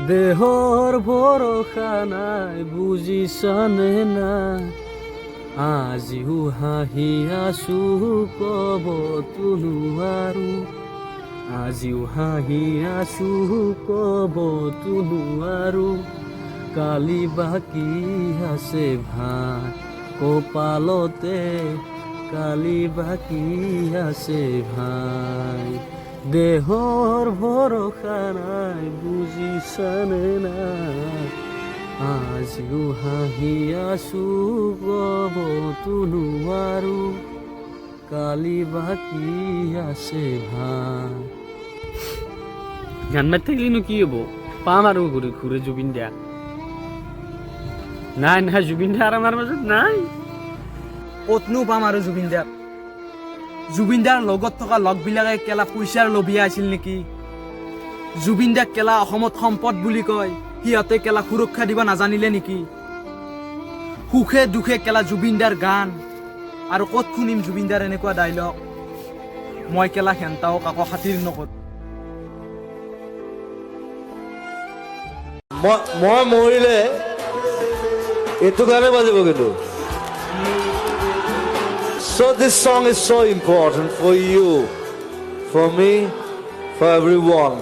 দেহৰ ভৰসা নাই বুজিছানে না আজিও হাঁহি আছো কব নোৱাৰো আজিও হাঁহি আছো কব নোৱাৰো কালি বাকী আছে ভাই কপালতে কালি বাকী আছে ভাই দেহৰ ভৰসা নাই বুজিছানে না আজিও হাঁহি আছো কব নোৱাৰো কালি বাকী আছে ভাই গান মাৰি থাকিলেনো কি হব পাম আৰু ঘূৰি ঘূৰি জুবিন দা নাই নাই জুবিন দা আমাৰ মাজত নাই ক'তনো পাম আৰু জুবিন দাৰ লগত থকা লগবিলাকে কেলা পইচাৰ লভিয়া আছিল নেকি জুবিন দাক কেলা অসমত সম্পদ বুলি কয় সিহঁতে কেলা সুৰক্ষা দিব নাজানিলে নেকি সুখে দুখে কেলা জুবিন দাৰ গান আৰু ক'ত শুনিম জুবিন দাৰ এনেকুৱা ডাইলগ মই কেলা হেণ্টাও কাকো খাতিৰ নকৰোঁ মই মৰিলে এইটো গানে বাজিব কিন্তু So this song is so important for you, for me, for everyone.